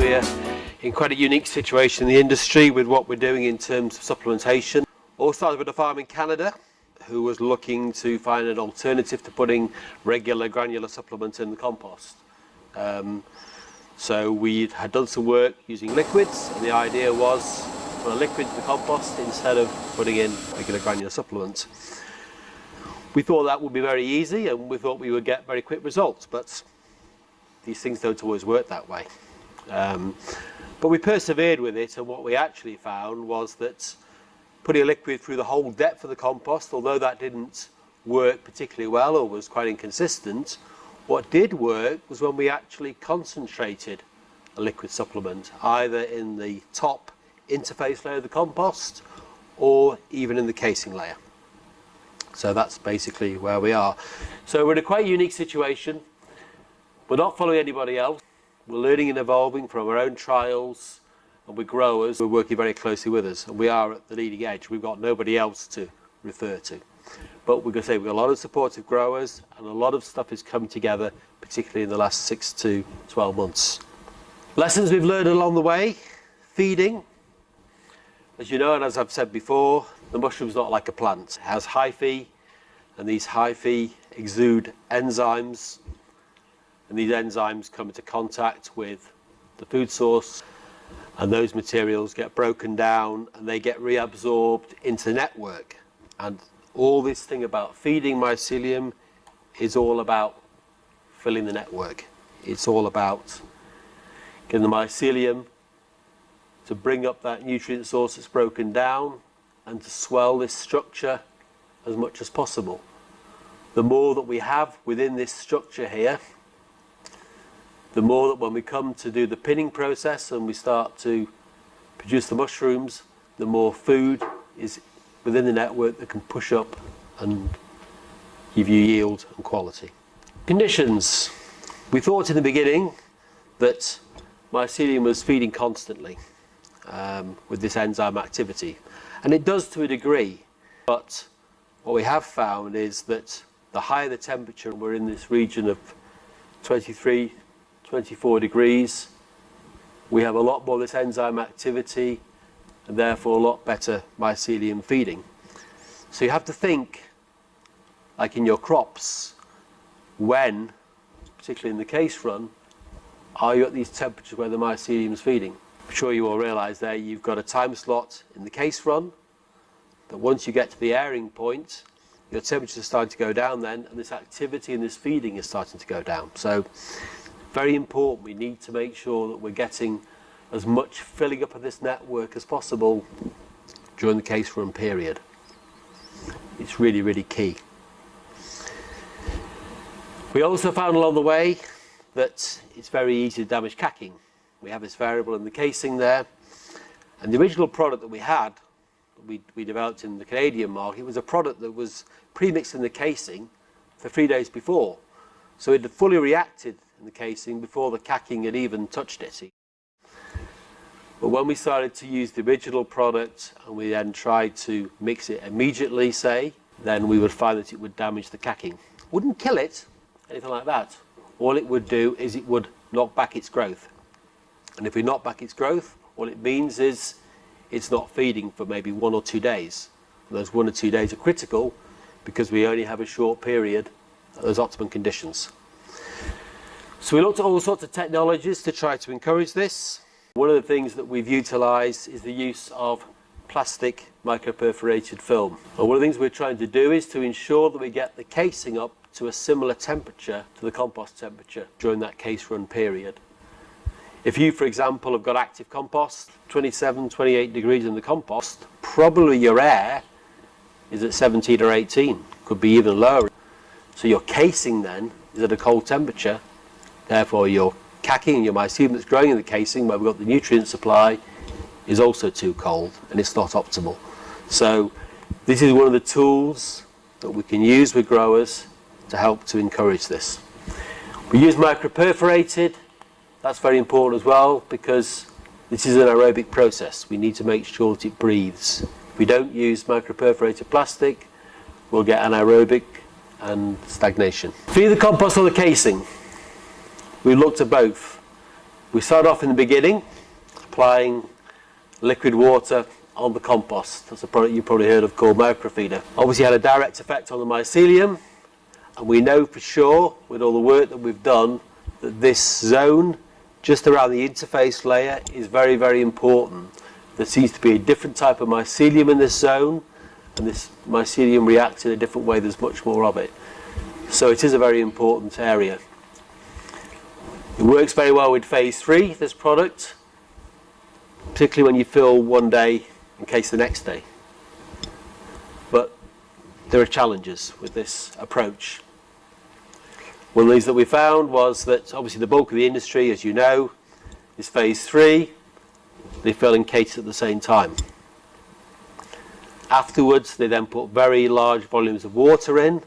we're in quite a unique situation in the industry with what we're doing in terms of supplementation. All started with a farm in Canada who was looking to find an alternative to putting regular granular supplement in the compost. So we had done some work using liquids, and the idea was put a liquid in the compost instead of putting in regular granular supplement. We thought that would be very easy, and we thought we would get very quick results, but these things don't always work that way. But we persevered with it, and what we actually found was that putting a liquid through the whole depth of the compost, although that didn't work particularly well or was quite inconsistent, what did work was when we actually concentrated a liquid supplement, either in the top interface layer of the compost or even in the casing layer. So that's basically where we are. So we're in a quite unique situation. We're not following anybody else. We're learning and evolving from our own trials, and with growers who are working very closely with us, and we are at the leading edge. We've got nobody else to refer to. But we're going to say we've got a lot of supportive growers, and a lot of stuff is coming together, particularly in the last 6 to 12 months. Lessons we've learned along the way: feeding. As you know, and as I've said before, the mushroom's not like a plant. It has hyphae, and these hyphae exude enzymes, and these enzymes come into contact with the food source, and those materials get broken down and they get reabsorbed into the network. And all this thing about feeding mycelium is all about filling the network. It's all about getting the mycelium to bring up that nutrient source that's broken down and to swell this structure as much as possible. The more that we have within this structure here, the more that when we come to do the pinning process and we start to produce the mushrooms, the more food is within the network that can push up and give you yield and quality. Conditions. We thought in the beginning that mycelium was feeding constantly with this enzyme activity, and it does to a degree, but what we have found is that the higher the temperature, we're in this region of 23, 24 degrees, we have a lot more of this enzyme activity and therefore a lot better mycelium feeding. So you have to think, like in your crops, when, particularly in the case run, are you at these temperatures where the mycelium is feeding? I'm sure you all realise there you've got a time slot in the case run, that once you get to the airing point, your temperatures are starting to go down then, and this activity and this feeding is starting to go down. So very important, we need to make sure that we're getting as much filling up of this network as possible during the case run period. It's really, really key. We also found along the way that it's very easy to damage cacking. We have this variable in the casing there, and the original product that we had, we developed in the Canadian market, was a product that was pre-mixed in the casing for 3 days before. So it had fully reacted in the casing before the cacking had even touched it. But when we started to use the original product and we then tried to mix it immediately, say, then we would find that it would damage the cacking. Wouldn't kill it, anything like that. All it would do is it would knock back its growth. And if we knock back its growth, all it means is it's not feeding for maybe 1 or 2 days. And those 1 or 2 days are critical because we only have a short period at those optimum conditions. So we looked at all sorts of technologies to try to encourage this. One of the things that we've utilised is the use of plastic microperforated film. And one of the things we're trying to do is to ensure that we get the casing up to a similar temperature to the compost temperature during that case run period. If you, for example, have got active compost, 27, 28 degrees in the compost, probably your air is at 17 or 18, could be even lower. So your casing then is at a cold temperature, therefore your cacking, your mycelium that's growing in the casing where we've got the nutrient supply, is also too cold and it's not optimal. So this is one of the tools that we can use with growers to help to encourage this. We use microperforated. That's very important as well because this is an aerobic process. We need to make sure that it breathes. If we don't use microperforated plastic, we'll get anaerobic and stagnation. Feed the compost or the casing. We looked at both. We started off in the beginning applying liquid water on the compost. That's a product you've probably heard of called microfeeder. Obviously had a direct effect on the mycelium, and we know for sure with all the work that we've done that this zone just around the interface layer is very, very important. There seems to be a different type of mycelium in this zone, and this mycelium reacts in a different way. There's much more of it. So it is a very important area. It works very well with phase 3, this product, particularly when you fill one day in case the next day. But there are challenges with this approach. One of these that we found was that obviously the bulk of the industry, as you know, is phase 3. They fill in cases at the same time. Afterwards, they then put very large volumes of water in.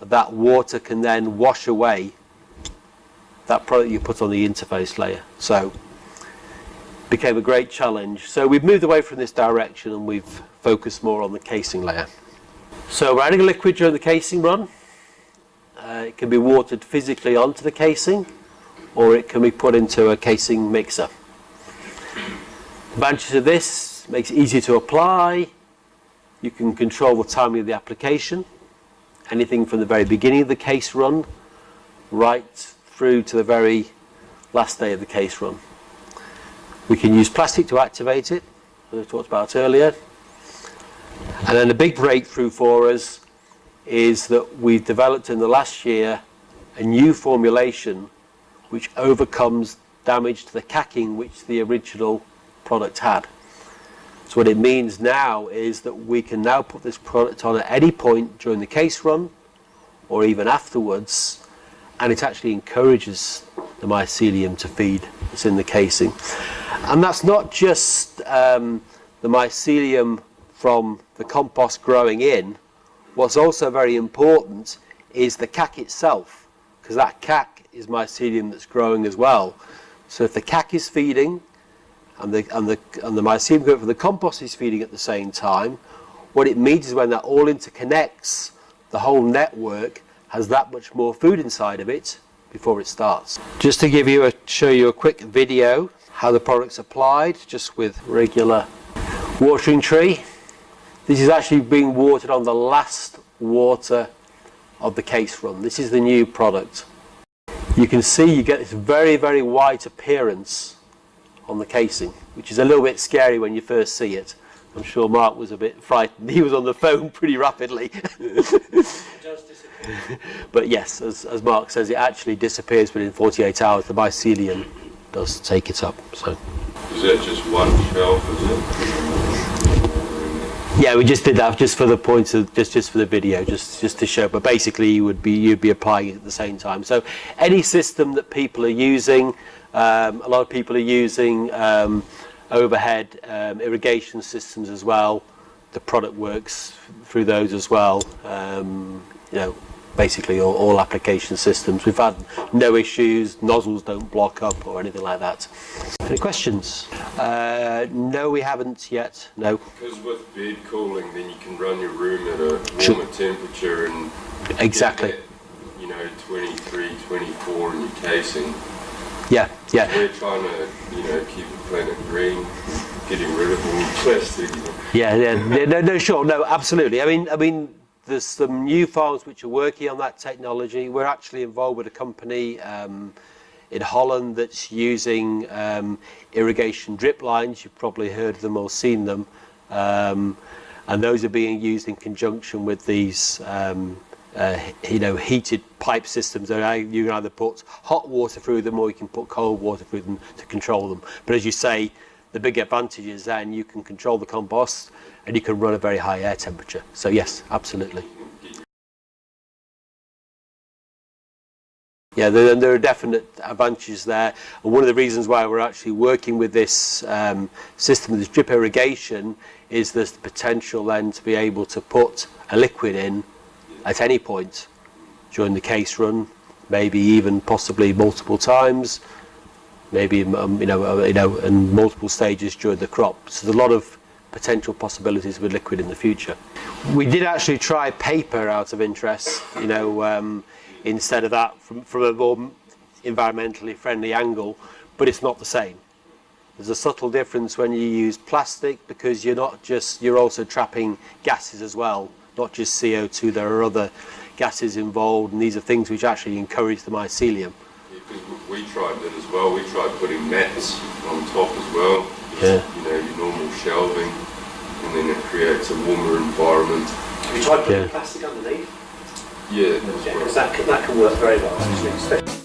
That water can then wash away that product you put on the interface layer. So it became a great challenge. So we've moved away from this direction and we've focused more on the casing layer. So we're adding a liquid during the casing run. It can be watered physically onto the casing, or it can be put into a casing mixer. The advantage of this makes it easier to apply. You can control the timing of the application, anything from the very beginning of the case run right through to the very last day of the case run. We can use plastic to activate it, as I talked about earlier. And then the big breakthrough for us is that we've developed in the last year a new formulation which overcomes damage to the cacking which the original product had. So what it means now is that we can now put this product on at any point during the case run or even afterwards, and it actually encourages the mycelium to feed that's in the casing. And that's not just the mycelium from the compost growing in. What's also very important is the cack itself, because that cack is mycelium that's growing as well. So if the cack is feeding and the mycelium going from the compost is feeding at the same time, what it means is when that all interconnects, the whole network has that much more food inside of it before it starts. Just to show you a quick video how the product's applied, just with regular watering tree. This is actually being watered on the last water of the case run. This is the new product. You can see you get this very, very white appearance on the casing, which is a little bit scary when you first see it. I'm sure Mark was a bit frightened. He was on the phone pretty rapidly. It does disappear. But yes, as Mark says, it actually disappears within 48 hours. The mycelium does take it up. So. Is that just one shelf, is it? Yeah, we just did that just for the point of just for the video, just to show. But basically, you'd be applying it at the same time. So any system that people are using, a lot of people are using overhead irrigation systems as well. The product works through those as well. Basically all application systems. We've had no issues, nozzles don't block up or anything like that. Any questions? No, we haven't yet, no. Because with bed cooling, then you can run your room at a warmer temperature and exactly. Get, 23, 24 in your casing. Yeah. We're trying to, keep the planet green, getting rid of all the plastic. Yeah, sure, no, absolutely. I mean, there's some new farms which are working on that technology. We're actually involved with a company in Holland that's using irrigation drip lines. You've probably heard of them or seen them. And those are being used in conjunction with these heated pipe systems. You can either put hot water through them or you can put cold water through them to control them. But as you say, the big advantage is then you can control the compost and you can run a very high air temperature. So yes, absolutely. Yeah, there are definite advantages there. And one of the reasons why we're actually working with this system, this drip irrigation, is there's the potential then to be able to put a liquid in at any point during the case run, maybe even possibly multiple times, maybe in multiple stages during the crop. So there's a lot of potential possibilities with liquid in the future. We did actually try paper out of interest, instead of that from a more environmentally friendly angle, but it's not the same. There's a subtle difference when you use plastic, because you're also trapping gases as well, not just CO2. There are other gases involved, and these are things which actually encourage the mycelium. Yeah, because we tried that as well. We tried putting mats on top as well. Yeah. You know, your normal shelving, and then it creates a warmer environment. Have you tried putting plastic underneath? Yeah, Because that can work very well, actually, especially